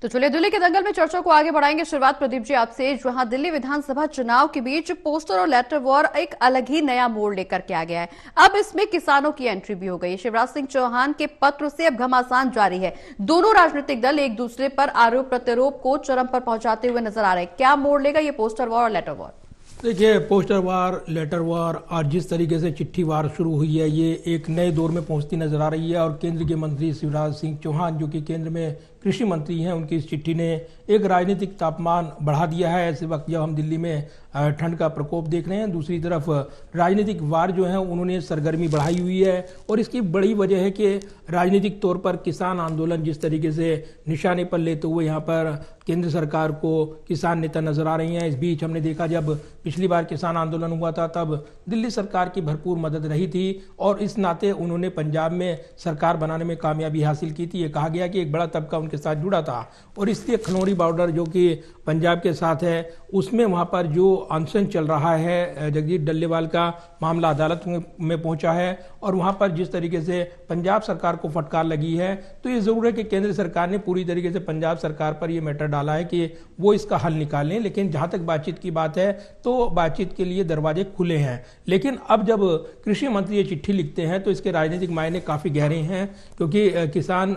तो चलिए दिल्ली के दंगल में चर्चा को आगे बढ़ाएंगे। शुरुआत प्रदीप जी आपसे, जहां दिल्ली विधानसभा चुनाव के बीच पोस्टर और लेटर वॉर एक अलग ही नया मोड़ लेकर के आ गया है। अब इसमें किसानों की एंट्री भी हो गई। शिवराज सिंह चौहान के पत्र से अब घमासान जारी है। दोनों राजनीतिक दल एक दूसरे पर आरोप प्रत्यारोप को चरम पर पहुंचाते हुए नजर आ रहे हैं। क्या मोड़ लेगा ये पोस्टर वॉर और लेटर वॉर? देखिए, पोस्टर वार, लेटर वार और जिस तरीके से चिट्ठी वार शुरू हुई है, ये एक नए दौर में पहुंचती नजर आ रही है। और केंद्र के मंत्री शिवराज सिंह चौहान, जो कि केंद्र में कृषि मंत्री हैं, उनकी इस चिट्ठी ने एक राजनीतिक तापमान बढ़ा दिया है ऐसे वक्त जब हम दिल्ली में ठंड का प्रकोप देख रहे हैं। दूसरी तरफ राजनीतिक वार जो है उन्होंने सरगर्मी बढ़ाई हुई है और इसकी बड़ी वजह है कि राजनीतिक तौर पर किसान आंदोलन जिस तरीके से निशाने पर लेते हुए यहाँ पर केंद्र सरकार को किसान नेता नजर आ रही हैं। इस बीच हमने देखा जब पिछली बार किसान आंदोलन हुआ था तब दिल्ली सरकार की भरपूर मदद रही थी और इस नाते उन्होंने पंजाब में सरकार बनाने में कामयाबी हासिल की थी। ये कहा गया कि एक बड़ा तबका उनके साथ जुड़ा था और इसलिए खनौरी बॉर्डर जो कि पंजाब के साथ है उसमें वहाँ पर जो अनशन चल रहा है, जगजीत डल्लेवाल का मामला अदालत में पहुंचा है और वहाँ पर जिस तरीके से पंजाब सरकार को फटकार लगी है, तो ये जरूर है कि केंद्र सरकार ने पूरी तरीके से पंजाब सरकार पर यह मैटर डाला है कि वो इसका हल निकालें। लेकिन जहाँ तक बातचीत की बात है तो बातचीत के लिए दरवाजे खुले हैं। लेकिन अब जब कृषि मंत्री ये चिट्ठी लिखते हैं तो इसके राजनीतिक मायने काफ़ी गहरे हैं, क्योंकि किसान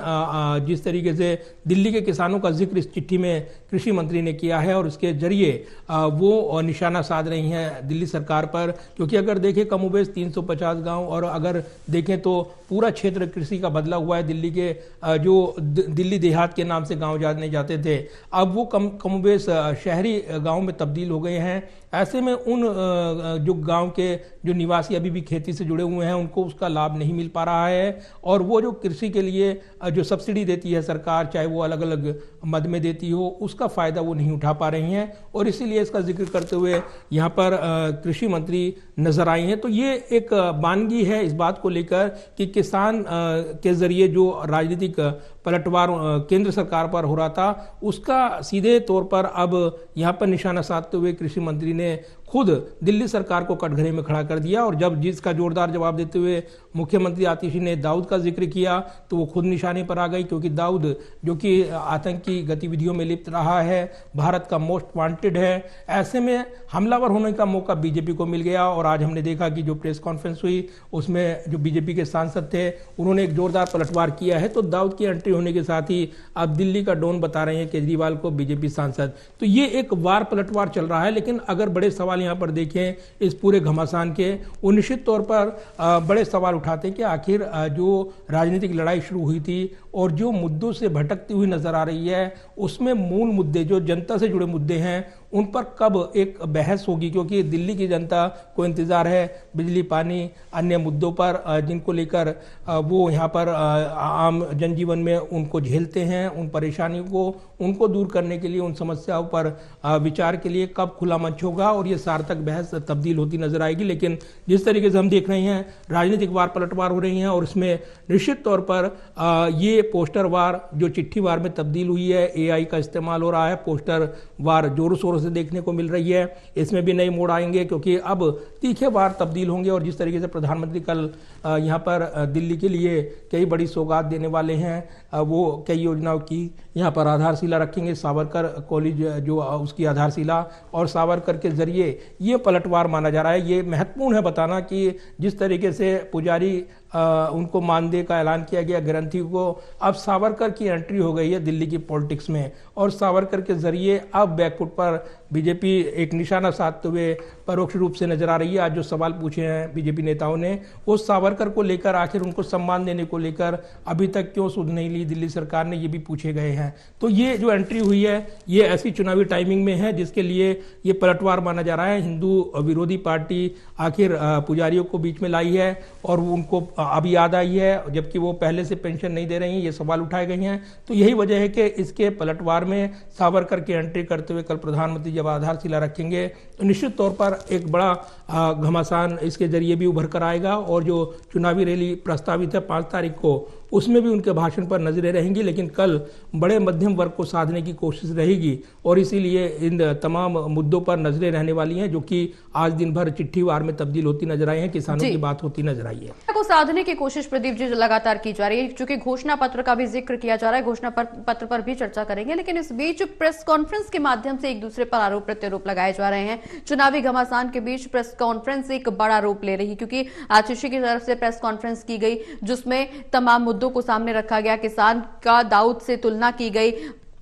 जिस तरीके से दिल्ली के किसानों का जिक्र इस चिट्ठी में कृषि मंत्री ने किया है और उसके जरिए वो निशाना साध रही हैं दिल्ली सरकार पर। क्योंकि अगर देखें कमोबेश 350 गांव और अगर देखें तो पूरा क्षेत्र कृषि का बदला हुआ है। दिल्ली के जो दिल्ली देहात के नाम से गांव जाने जाते थे, अब वो कमोबेश शहरी गांव में तब्दील हो गए हैं। ऐसे में उन जो गांव के जो निवासी अभी भी खेती से जुड़े हुए हैं उनको उसका लाभ नहीं मिल पा रहा है और वो जो कृषि के लिए जो सब्सिडी देती है सरकार, चाहे वो अलग अलग मद में देती हो, उसका फायदा वो नहीं उठा पा रही हैं और इसीलिए इसका जिक्र करते हुए यहाँ पर कृषि मंत्री नजर आई हैं। तो ये एक बानगी है इस बात को लेकर कि किसान के जरिए जो राजनीतिक पलटवार केंद्र सरकार पर हो रहा था उसका सीधे तौर पर अब यहाँ पर निशाना साधते हुए कृषि मंत्री ने खुद दिल्ली सरकार को कटघरे में खड़ा कर दिया। और जब जिसका जोरदार जवाब देते हुए मुख्यमंत्री आतिशी ने दाऊद का जिक्र किया तो वो खुद निशाने पर आ गई, क्योंकि दाऊद जो कि आतंकी गतिविधियों में लिप्त रहा है, भारत का मोस्ट वांटेड है। ऐसे में हमलावर होने का मौका बीजेपी को मिल गया और आज हमने देखा कि जो प्रेस कॉन्फ्रेंस हुई उसमें जो बीजेपी के सांसद थे उन्होंने एक जोरदार पलटवार किया है। तो दाऊद की एंट्री होने के साथ ही अब दिल्ली का डॉन बता रहे हैं केजरीवाल को बीजेपी सांसद। तो ये एक वार पलटवार चल रहा है। लेकिन अगर बड़े सवाल यहाँ पर देखें इस पूरे घमासान के, वो निश्चित तौर पर बड़े सवाल उठाते हैं कि आखिर जो राजनीतिक लड़ाई शुरू हुई थी और जो मुद्दों से भटकती हुई नजर आ रही है उसमें मूल मुद्दे जो जनता से जुड़े मुद्दे हैं उन पर कब एक बहस होगी, क्योंकि दिल्ली की जनता को इंतजार है बिजली, पानी, अन्य मुद्दों पर जिनको लेकर वो यहाँ पर आम जनजीवन में उनको झेलते हैं। उन परेशानियों को उनको दूर करने के लिए, उन समस्याओं पर विचार के लिए कब खुला मंच होगा और ये सार्थक बहस तब्दील होती नजर आएगी। लेकिन जिस तरीके से हम देख रहे हैं राजनीतिक वार पलटवार हो रही हैं और इसमें निश्चित तौर पर ये पोस्टर वार जो चिट्ठी वार में तब्दील हुई है, AI का इस्तेमाल हो रहा है, पोस्टर वार जोरों शोरों से देखने को मिल रही है। इसमें भी नए मोड़ आएंगे क्योंकि अब तीखे वार तब्दील होंगे और जिस तरीके से प्रधानमंत्री कल यहाँ पर दिल्ली के लिए कई बड़ी सौगात देने वाले हैं, वो कई योजनाओं की यहाँ पर आधारशिला रखेंगे। सावरकर कॉलेज जो उसकी आधारशिला और सावरकर के जरिए ये पलटवार माना जा रहा है। ये महत्वपूर्ण है बताना कि जिस तरीके से पुजारी उनको मानदेय का ऐलान किया गया ग्रंथी को, अब सावरकर की एंट्री हो गई है दिल्ली की पॉलिटिक्स में और सावरकर के जरिए अब बैकफुट पर बीजेपी एक निशाना साधते हुए परोक्ष रूप से नजर आ रही है। आज जो सवाल पूछे हैं बीजेपी नेताओं ने वो सावरकर को लेकर, आखिर उनको सम्मान देने को लेकर अभी तक क्यों सुध नहीं ली दिल्ली सरकार ने, ये भी पूछे गए हैं। तो ये जो एंट्री हुई है ये ऐसी चुनावी टाइमिंग में है जिसके लिए ये पलटवार माना जा रहा है। हिंदू विरोधी पार्टी आखिर पुजारियों को बीच में लाई है और उनको अभी याद आई है, जबकि वो पहले से पेंशन नहीं दे रही हैं, ये सवाल उठाए गए हैं। तो यही वजह है कि इसके पलटवार में सावरकर की एंट्री करते हुए कल प्रधानमंत्री जब आधारशिला रखेंगे तो निश्चित तौर पर एक बड़ा घमासान इसके जरिए भी उभर कर आएगा और जो चुनावी रैली प्रस्तावित है 5 तारीख को, उसमें भी उनके भाषण पर नजरें रहेंगी। लेकिन कल बड़े मध्यम वर्ग को साधने की कोशिश रहेगी और इसीलिए इन तमाम मुद्दों पर नजरें रहने वाली हैं, जो कि आज दिन भर चिट्ठी वार में तब्दील होती नजर आई है, किसानों की बात होती नजर आई है। को साधने की कोशिश प्रदीप जी लगातार की जा रही है, चूंकि घोषणा पत्र का भी जिक्र किया जा रहा है, घोषणा पत्र पर भी चर्चा करेंगे। लेकिन इस बीच प्रेस कॉन्फ्रेंस के माध्यम से एक दूसरे पर आरोप प्रत्यारोप लगाए जा रहे हैं। चुनावी घमासान के बीच प्रेस कॉन्फ्रेंस एक बड़ा आरोप ले रही है, क्योंकि आतिशी की तरफ से प्रेस कॉन्फ्रेंस की गई, जिसमें तमाम मुद्दों को सामने रखा गया, किसान का दाऊद से तुलना की गई,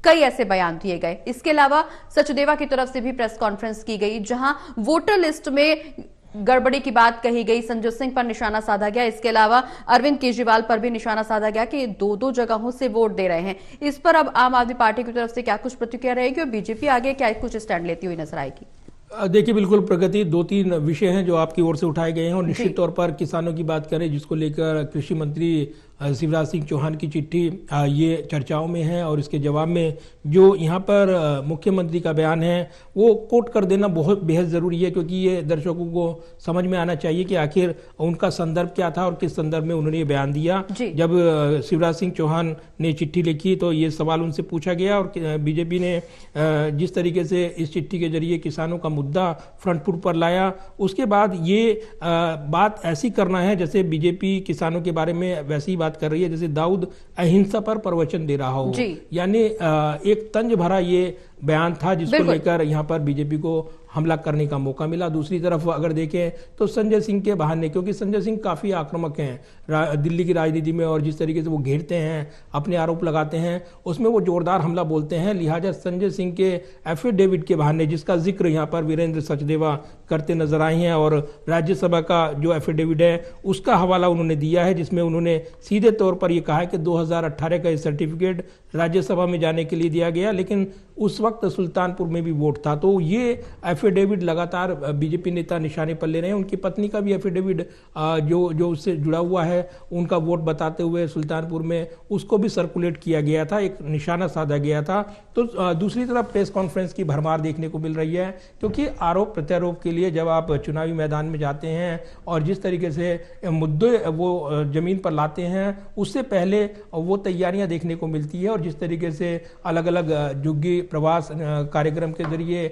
कई ऐसे बयान दिए गए। इसके अलावा सचदेवा की तरफ से भी प्रेस कॉन्फ्रेंस की गई, जहां वोटर लिस्ट में गड़बड़ी की बात कही गई, संजय सिंह पर निशाना साधा गया। इसके अलावा अरविंद केजरीवाल पर भी निशाना साधा गया कि 2-2 जगहों से वोट दे रहे हैं। इस पर अब आम आदमी पार्टी की तरफ से क्या कुछ प्रतिक्रिया रहेगी और बीजेपी आगे क्या कुछ स्टैंड लेती हुई नजर आएगी? देखिए, बिल्कुल प्रगति, 2-3 विषय हैं जो आपकी ओर से उठाए गए हैं और निश्चित तौर पर किसानों की बात करें, जिसको लेकर कृषि मंत्री शिवराज सिंह चौहान की चिट्ठी ये चर्चाओं में है और इसके जवाब में जो यहाँ पर मुख्यमंत्री का बयान है वो कोट कर देना बहुत बेहद ज़रूरी है, क्योंकि ये दर्शकों को समझ में आना चाहिए कि आखिर उनका संदर्भ क्या था और किस संदर्भ में उन्होंने ये बयान दिया। जब शिवराज सिंह चौहान ने चिट्ठी लिखी तो ये सवाल उनसे पूछा गया और बीजेपी ने जिस तरीके से इस चिट्ठी के जरिए किसानों का मुद्दा फ्रंट फुट पर लाया, उसके बाद ये बात ऐसी करना है जैसे बीजेपी किसानों के बारे में वैसी बात कर रही है जैसे दाऊद अहिंसा पर प्रवचन दे रहा हो। यानी एक तंज भरा ये बयान था जिसको लेकर यहाँ पर बीजेपी को हमला करने का मौका मिला। दूसरी तरफ अगर देखें तो संजय सिंह के बहाने, क्योंकि संजय सिंह काफ़ी आक्रामक हैं दिल्ली की राजनीति में और जिस तरीके से वो घेरते हैं, अपने आरोप लगाते हैं, उसमें वो जोरदार हमला बोलते हैं। लिहाजा संजय सिंह के एफिडेविट के बहाने, जिसका जिक्र यहाँ पर वीरेंद्र सचदेवा करते नजर आए हैं और राज्यसभा का जो एफिडेविट है उसका हवाला उन्होंने दिया है, जिसमें उन्होंने सीधे तौर पर यह कहा है कि 2018 का ये सर्टिफिकेट राज्यसभा में जाने के लिए दिया गया, लेकिन उस वक्त सुल्तानपुर में भी वोट था। तो ये एफिडेविट लगातार बीजेपी नेता निशाने पर ले रहे हैं। उनकी पत्नी का भी एफिडेविट जो उससे जुड़ा हुआ है, उनका वोट बताते हुए सुल्तानपुर में उसको भी सर्कुलेट किया गया था, एक निशाना साधा गया था। तो दूसरी तरफ प्रेस कॉन्फ्रेंस की भरमार देखने को मिल रही है, क्योंकि आरोप प्रत्यारोप के लिए जब आप चुनावी मैदान में जाते हैं और जिस तरीके से मुद्दे वो जमीन पर लाते हैं, उससे पहले वो तैयारियां देखने को मिलती है और जिस तरीके से अलग अलग झुग्गी प्रवास कार्यक्रम के जरिए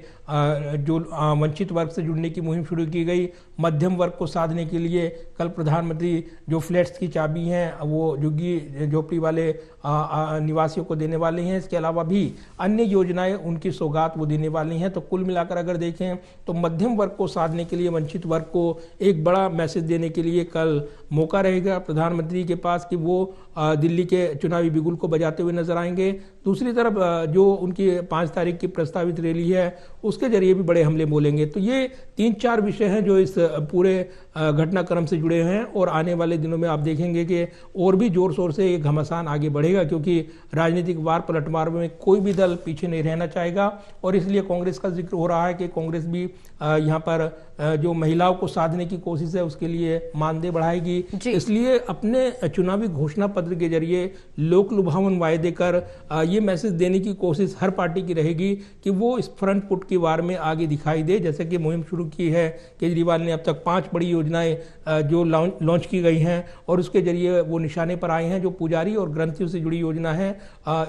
जो वंचित वर्ग से जुड़ने की मुहिम शुरू की गई, मध्यम वर्ग को साधने के लिए कल प्रधानमंत्री जो फ्लैट्स की चाबी हैं वो झुग्गी झोपड़ी वाले निवासियों को देने वाले हैं। इसके अलावा भी अन्य योजनाएं उनकी सौगात वो देने वाली हैं। तो कुल मिलाकर अगर देखें तो मध्यम वर्ग को साधने के लिए, वंचित वर्ग को एक बड़ा मैसेज देने के लिए कल मौका रहेगा प्रधानमंत्री के पास कि वो दिल्ली के चुनावी बिगुल को बजाते हुए नजर आएंगे। दूसरी तरफ जो उनकी 5 तारीख की प्रस्तावित रैली है उसके जरिए भी बड़े हमले बोलेंगे। तो ये 3-4 विषय हैं जो इस पूरे घटनाक्रम से जुड़े हैं और आने वाले दिनों में आप देखेंगे कि और भी जोर शोर से ये घमासान आगे बढ़ेगा, क्योंकि राजनीतिक वार पलटवार में कोई भी दल पीछे नहीं रहना चाहेगा और इसलिए कांग्रेस का जिक्र हो रहा है कि कांग्रेस भी यहाँ पर जो महिलाओं को साधने की कोशिश है उसके लिए मानदेय बढ़ाएगी। इसलिए अपने चुनावी घोषणा पत्र के जरिए लोक लुभावन वायदे कर ये मैसेज देने की कोशिश हर पार्टी की रहेगी कि वो इस फ्रंट फुट की वार में आगे दिखाई दे। जैसे कि मुहिम शुरू की है केजरीवाल ने, अब तक 5 बड़ी योजनाएं जो लॉन्च की गई हैं और उसके जरिए वो निशाने पर आए हैं। जो पुजारी और ग्रंथियों से जुड़ी योजना है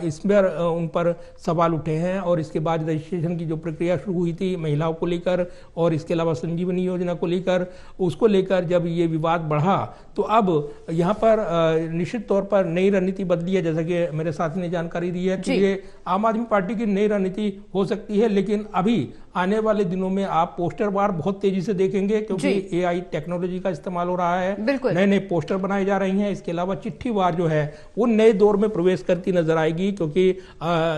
इसमें उन पर सवाल उठे हैं और इसके बाद रजिस्ट्रेशन की जो प्रक्रिया शुरू हुई थी महिलाओं को लेकर और इसके अलावा संजीवनी योजना को लेकर, उसको लेकर जब ये विवाद बढ़ा तो अब यहाँ पर निश्चित तौर पर नई रणनीति बदली है। जैसा कि मेरे साथी ने जानकारी दी है कि ये आम आदमी पार्टी की नई रणनीति हो सकती है, लेकिन अभी आने वाले दिनों में आप पोस्टर वार बहुत तेजी से देखेंगे, क्योंकि एआई टेक्नोलॉजी का इस्तेमाल हो रहा है, नए नए पोस्टर बनाए जा रही हैं। इसके अलावा चिट्ठी वार जो है वो नए दौर में प्रवेश करती नजर आएगी, क्योंकि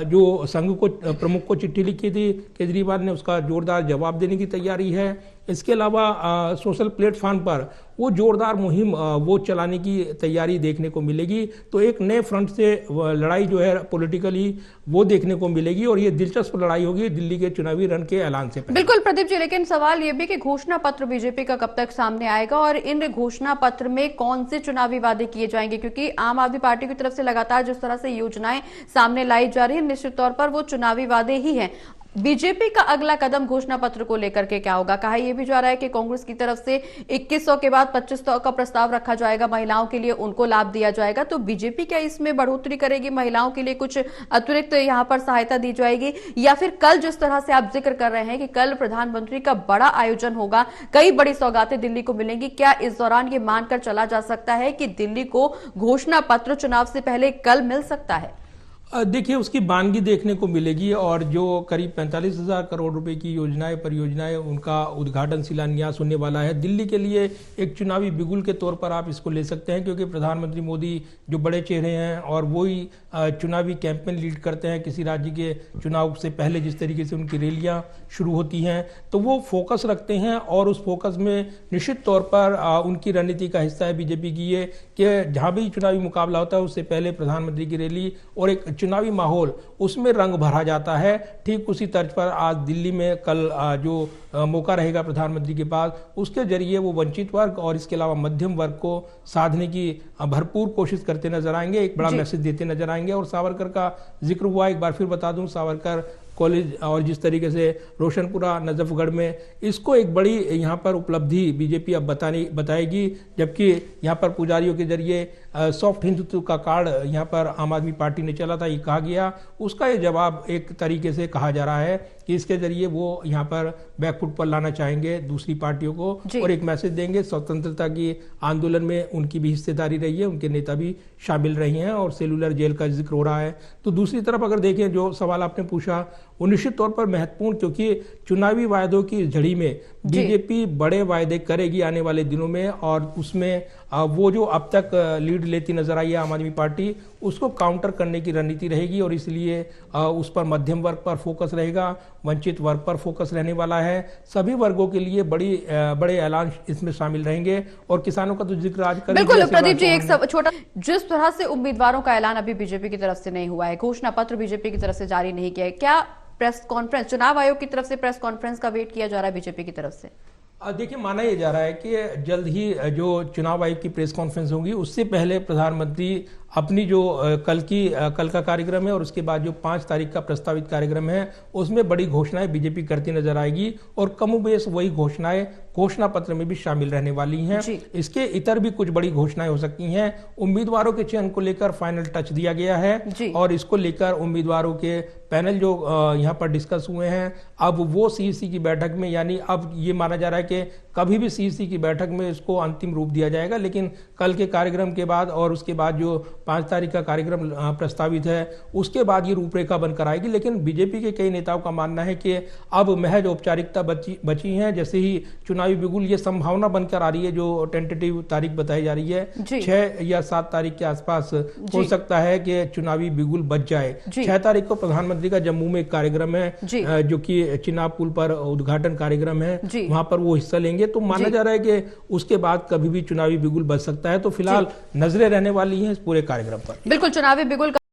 जो संघ को प्रमुख को चिट्ठी लिखी थी केजरीवाल ने, उसका जोरदार जवाब देने की तैयारी है। इसके अलावा सोशल प्लेटफॉर्म पर वो जोरदार मुहिम वो चलाने की तैयारी देखने को मिलेगी। तो एक नए फ्रंट से लड़ाई जो है पॉलिटिकली वो देखने को मिलेगी और ये दिलचस्प लड़ाई होगी दिल्ली के चुनावी रण के ऐलान से पहले। बिल्कुल प्रदीप जी, लेकिन सवाल ये भी कि घोषणा पत्र बीजेपी का कब तक सामने आएगा और इन घोषणा पत्र में कौन से चुनावी वादे किए जाएंगे, क्योंकि आम आदमी पार्टी की तरफ से लगातार जिस तरह से योजनाएं सामने लाई जा रही है निश्चित तौर पर वो चुनावी वादे ही हैं। बीजेपी का अगला कदम घोषणा पत्र को लेकर के क्या होगा? कहा यह भी जा रहा है कि कांग्रेस की तरफ से 2100 के बाद 2500 का प्रस्ताव रखा जाएगा, महिलाओं के लिए उनको लाभ दिया जाएगा। तो बीजेपी क्या इसमें बढ़ोतरी करेगी, महिलाओं के लिए कुछ अतिरिक्त यहां पर सहायता दी जाएगी, या फिर कल जिस तरह से आप जिक्र कर रहे हैं कि कल प्रधानमंत्री का बड़ा आयोजन होगा, कई बड़ी सौगातें दिल्ली को मिलेंगी, क्या इस दौरान ये मानकर चला जा सकता है कि दिल्ली को घोषणा पत्र चुनाव से पहले कल मिल सकता है? देखिए, उसकी बानगी देखने को मिलेगी और जो करीब 45,000 करोड़ रुपए की योजनाएं परियोजनाएं उनका उद्घाटन शिलान्यास होने वाला है। दिल्ली के लिए एक चुनावी बिगुल के तौर पर आप इसको ले सकते हैं, क्योंकि प्रधानमंत्री मोदी जो बड़े चेहरे हैं और वही चुनावी कैंपेन लीड करते हैं किसी राज्य के चुनाव से पहले, जिस तरीके से उनकी रैलियां शुरू होती हैं तो वो फोकस रखते हैं और उस फोकस में निश्चित तौर पर उनकी रणनीति का हिस्सा है बीजेपी की ये कि जहां भी चुनावी मुकाबला होता है उससे पहले प्रधानमंत्री की रैली और एक चुनावी माहौल उसमें रंग भरा जाता है। ठीक उसी तर्ज पर आज दिल्ली में कल जो मौका रहेगा प्रधानमंत्री के पास, उसके जरिए वो वंचित वर्ग और इसके अलावा मध्यम वर्ग को साधने की भरपूर कोशिश करते नजर आएंगे, एक बड़ा मैसेज देते नजर आएंगे। और सावरकर का जिक्र हुआ, एक बार फिर बता दूं, सावरकर कॉलेज और जिस तरीके से रोशनपुरा नजफगढ़ में इसको एक बड़ी यहाँ पर उपलब्धि बीजेपी अब बताएगी, जबकि यहाँ पर पुजारियों के जरिए सॉफ्ट हिंदुत्व का कार्ड यहाँ पर आम आदमी पार्टी ने चला था, ये कहा गया, उसका ये जवाब एक तरीके से कहा जा रहा है कि इसके जरिए वो यहाँ पर बैकफुट पर लाना चाहेंगे दूसरी पार्टियों को और एक मैसेज देंगे। स्वतंत्रता की आंदोलन में उनकी भी हिस्सेदारी रही है, उनके नेता भी शामिल रही हैं और सेलुलर जेल का जिक्र हो रहा है। तो दूसरी तरफ अगर देखें, जो सवाल आपने पूछा वो निश्चित तौर पर महत्वपूर्ण, क्योंकि चुनावी वायदों की झड़ी में बीजेपी बड़े वायदे करेगी आने वाले दिनों में और उसमें वो जो अब तक लीड लेती नजर आई है आम आदमी पार्टी, उसको काउंटर करने की रणनीति रहेगी और इसलिए उस पर मध्यम वर्ग पर फोकस रहेगा, वंचित वर्ग पर फोकस रहने वाला है। सभी वर्गों के लिए बड़े ऐलान इसमें शामिल रहेंगे और किसानों का तो जिक्र आज कर बिल्कुल प्रदीप जी, एक छोटा, जिस तरह से उम्मीदवारों का ऐलान अभी बीजेपी की तरफ से नहीं हुआ है, घोषणा पत्र बीजेपी की तरफ से जारी नहीं किया है, क्या प्रेस कॉन्फ्रेंस, चुनाव आयोग की तरफ से प्रेस कॉन्फ्रेंस का वेट किया जा रहा है बीजेपी की तरफ से? देखिए, माना यह जा रहा है कि जल्द ही जो चुनाव आयोग की प्रेस कॉन्फ्रेंस होगी उससे पहले प्रधानमंत्री अपनी जो कल का कार्यक्रम है और उसके बाद जो 5 तारीख का प्रस्तावित कार्यक्रम है उसमें बड़ी घोषणाएं बीजेपी करती नजर आएगी और कमोबेश वही घोषणाएं घोषणा पत्र में भी शामिल रहने वाली हैं। इसके इतर भी कुछ बड़ी घोषणाएं हो सकती हैं। उम्मीदवारों के चयन को लेकर फाइनल टच दिया गया है और इसको लेकर उम्मीदवारों के पैनल जो यहाँ पर डिस्कस हुए हैं, अब वो सीईसी की बैठक में, यानी अब ये माना जा रहा है कि कभी भी सीईसी की बैठक में इसको अंतिम रूप दिया जाएगा, लेकिन कल के कार्यक्रम के बाद और उसके बाद जो 5 तारीख का कार्यक्रम प्रस्तावित है उसके बाद ये रूपरेखा बनकर आएगी। लेकिन बीजेपी के कई नेताओं का मानना है कि अब महज औपचारिकता बची हैं। जैसे ही चुनावी बिगुल, ये संभावना बनकर आ रही है, जो टेंटेटिव तारीख बताई जा रही है 6 या 7 तारीख के आसपास हो सकता है कि चुनावी बिगुल बच जाए। 6 तारीख को प्रधानमंत्री का जम्मू में एक कार्यक्रम है जो कि चिनाब पुल पर उद्घाटन कार्यक्रम है, वहां पर वो हिस्सा लेंगे। तो माना जा रहा है कि उसके बाद कभी भी चुनावी बिगुल बच सकता है। तो फिलहाल नजरें रहने वाली हैं इस पूरे कार्यक्रम पर। बिल्कुल, चुनावी बिगुल